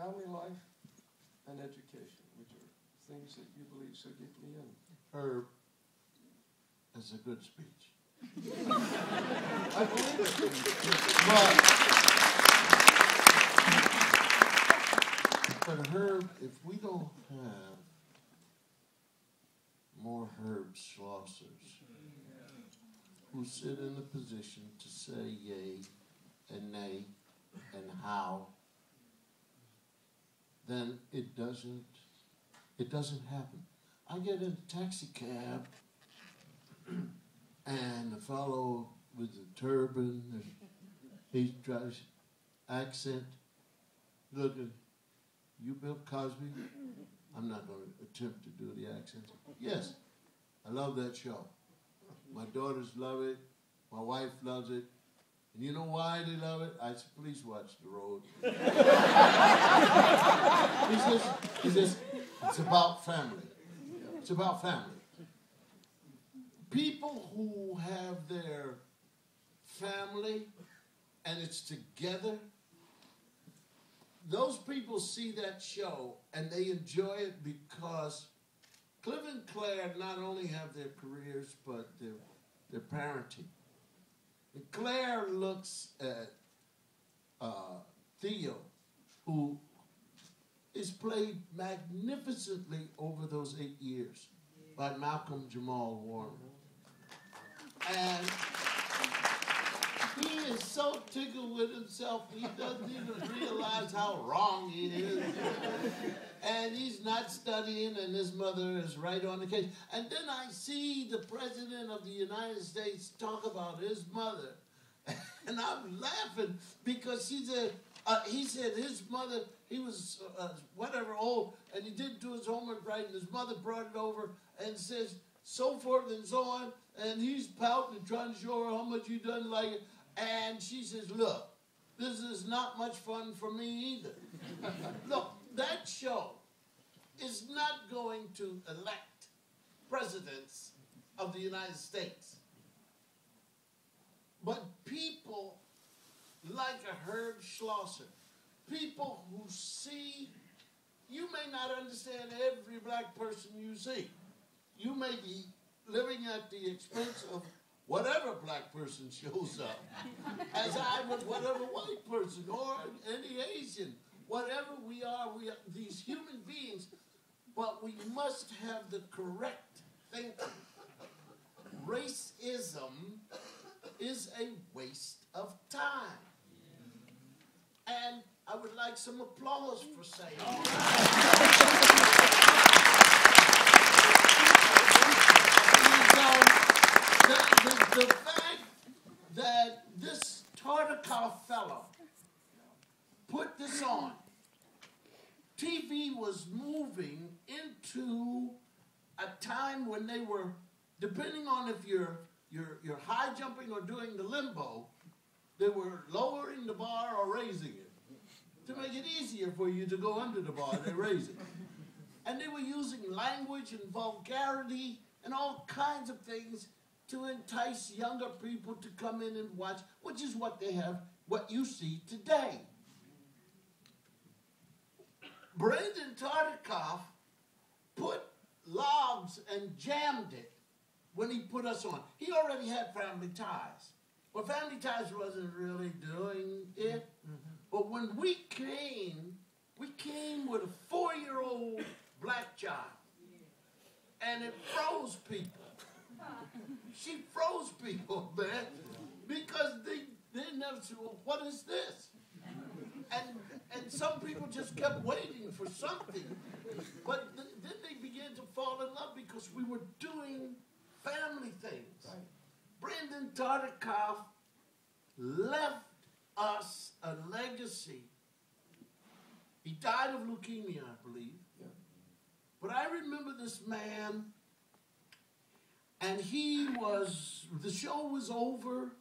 family life, and education, which are things that you believe so deeply in. Herb, that's a good speech. I believe it. But Herb, if we don't have more Herb Schlossers who sit in a position to say yay and nay and how, then it doesn't happen. I get in a taxi cab and the fellow with the turban, and he tries accent, looking, you Bill Cosby? I'm not going to attempt to do the accent. Yes, I love that show. My daughters love it. My wife loves it. And you know why they love it? I said, please watch the road. He says, it's about family. It's about family. People who have their family and it's together, those people see that show and they enjoy it because Cliff and Claire not only have their careers, but their parenting. And Claire looks at Theo, who is played magnificently over those 8 years by Malcolm Jamal Warner. And he is so tickled with himself, he doesn't even realize how wrong he is. And he's not studying, and his mother is right on the case. And then I see the President of the United States talk about his mother. And I'm laughing because he said his mother, he was whatever old, and he didn't do his homework right, and his mother brought it over and says, so forth and so on, and he's pouting and trying to show her how much he doesn't like it. And she says, look, this is not much fun for me either. Look, that show is not going to elect presidents of the United States. But people like a Herb Schlosser, people who see, you may not understand every black person you see. You may be living at the expense of whatever black person shows up, as I would whatever white person or any Asian, whatever we are these human beings, but we must have the correct thinking. Racism is a waste of time. And I would like some applause for saying the fact that this Tartikoff fellow put this on, TV was moving into a time when they were, depending on if you're high jumping or doing the limbo, they were lowering the bar or raising it. To make it easier for you to go under the bar, they raise it. And they were using language and vulgarity and all kinds of things to entice younger people to come in and watch, which is what they have, what you see today. Brandon Tartikoff put logs and jammed it when he put us on. He already had Family Ties. Well, Family Ties wasn't really doing it. But when we came with a 4-year-old black child. And it froze people. She froze people, man, because they never said, well, what is this? And some people just kept waiting for something. But then they began to fall in love because we were doing family things. Right. Brandon Tartikoff left us a legacy. He died of leukemia, I believe. Yeah. But I remember this man, and the show was over,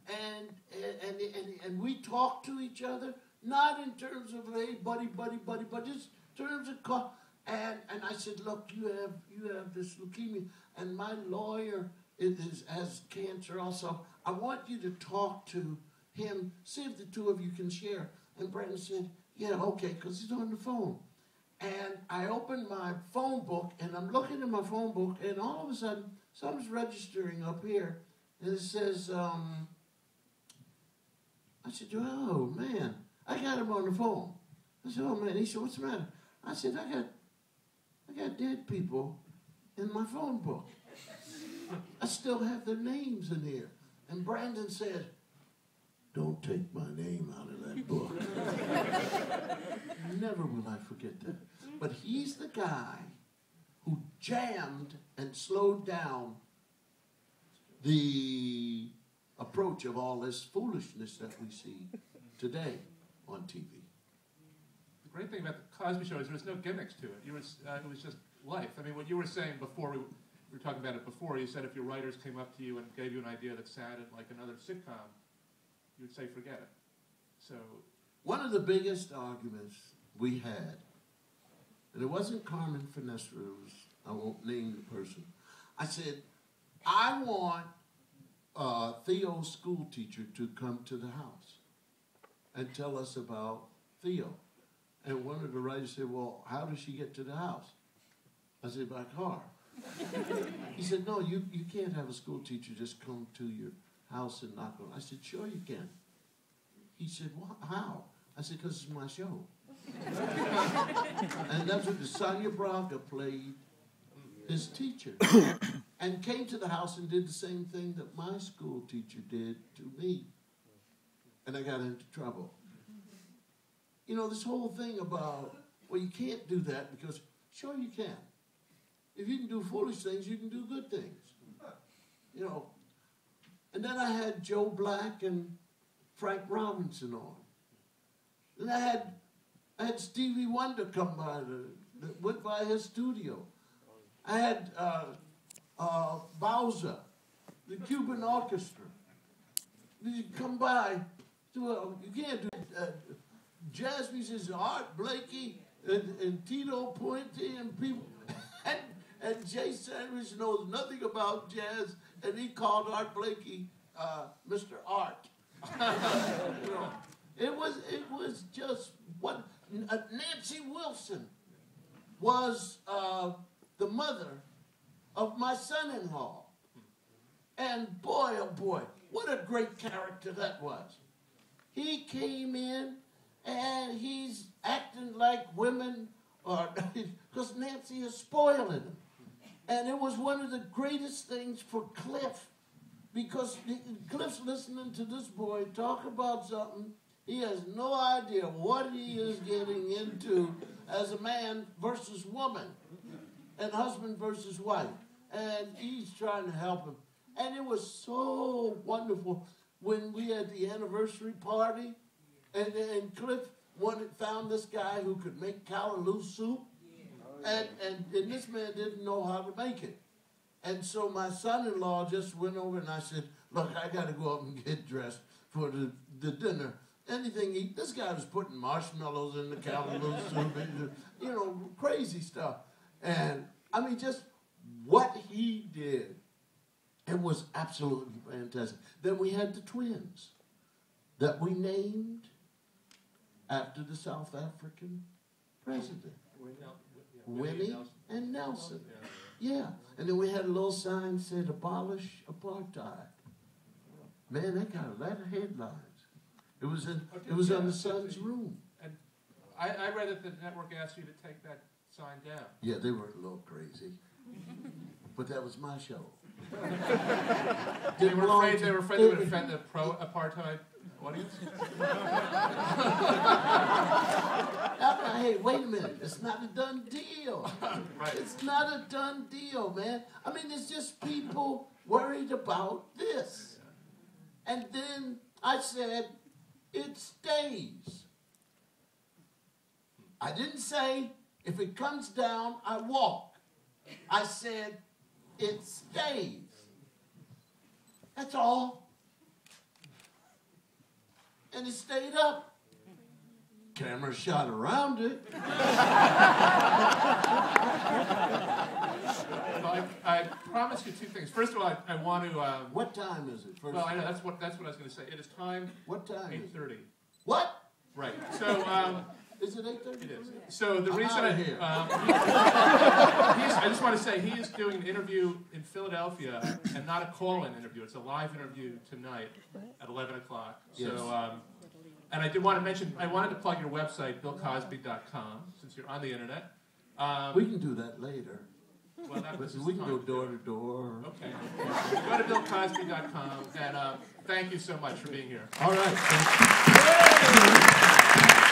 and we talked to each other, not in terms of, hey, buddy, but just in terms of, and I said, look, you have this leukemia, and my lawyer has cancer also. I want you to talk to him, see if the two of you can share. And Brandon said, Yeah, okay, because he's on the phone. And I opened my phone book, and I'm looking at my phone book, and all of a sudden, something's registering up here, and it says, I said, oh, man, I got him on the phone. I said, oh, man. He said, what's the matter? I said, I got dead people in my phone book. I still have their names in here. And Brandon said, don't take my name out of that book. Never will I forget that. But he's the guy who jammed and slowed down the approach of all this foolishness that we see today on TV. The great thing about the Cosby Show is there's no gimmicks to it. It was just life. I mean, what you were saying before, we were talking about it before, you said if your writers came up to you and gave you an idea that sounded like another sitcom, you would say forget it. So one of the biggest arguments we had, and it wasn't Carmen Finestra, it was, I won't name the person. I said, I want Theo's school teacher to come to the house and tell us about Theo. And one of the writers said, well, how does she get to the house? I said, by car. He said, no, you can't have a school teacher just come to your house and knock on. I said, sure you can. He said, well, how? I said, because it's my show. And that's what Sonia Braga played his teacher. And came to the house and did the same thing that my school teacher did to me. And I got into trouble. You know, this whole thing about, well, you can't do that because, sure you can. If you can do foolish things, you can do good things. You know. And then I had Joe Black and Frank Robinson on. And I had Stevie Wonder come by, that went by his studio. I had Bowser, the Cuban Orchestra. You come by, you can't do jazz musicians, Art Blakey and Tito Puente and people. And Jay Sanders knows nothing about jazz, and he called Art Blakey Mr. Art. You know, it was just what Nancy Wilson was the mother of my son-in-law, and boy, oh boy, what a great character that was. He came in and he's acting like women, or because Nancy is spoiling him. And it was one of the greatest things for Cliff, because Cliff's listening to this boy talk about something. He has no idea what he is getting into as a man versus woman and husband versus wife. And he's trying to help him. And it was so wonderful when we had the anniversary party and Cliff found this guy who could make callaloo soup. And this man didn't know how to make it. And so my son-in-law just went over and I said, look, I got to go up and get dressed for the dinner. Anything, this guy was putting marshmallows in the callaloo soup, and, you know, crazy stuff. And, I mean, just what he did, it was absolutely fantastic. Then we had the twins that we named after the South African president. Winnie and Nelson. Yeah. And then we had a little sign that said, abolish apartheid. Man, that got a lot of headlines. It was on the Sun's room. And I read that the network asked you to take that sign down. Yeah, they were a little crazy. But that was my show. They were afraid they would offend the pro-apartheid audience? Hey, wait a minute. It's not a done deal. Right. It's not a done deal, man. I mean, it's just people worried about this. And then I said, it stays. I didn't say, if it comes down, I walk. I said, it stays. That's all. And it stayed up. Camera shot around it. Well, I promised you two things. First of all, I want to. What time is it? First well, I know that's what I was going to say. It is time. What time? 8:30. What? Right. So Is it 8:30? It is. So the reason outta here. I just want to say he is doing an interview in Philadelphia, and not a call-in interview. It's a live interview tonight at 11 o'clock. Yes. So, and I did want to mention, I wanted to plug your website, BillCosby.com, since you're on the internet. We can do that later. Well, We can go door to door. Okay. Go to BillCosby.com, and thank you so much for being here. All right. Thank you.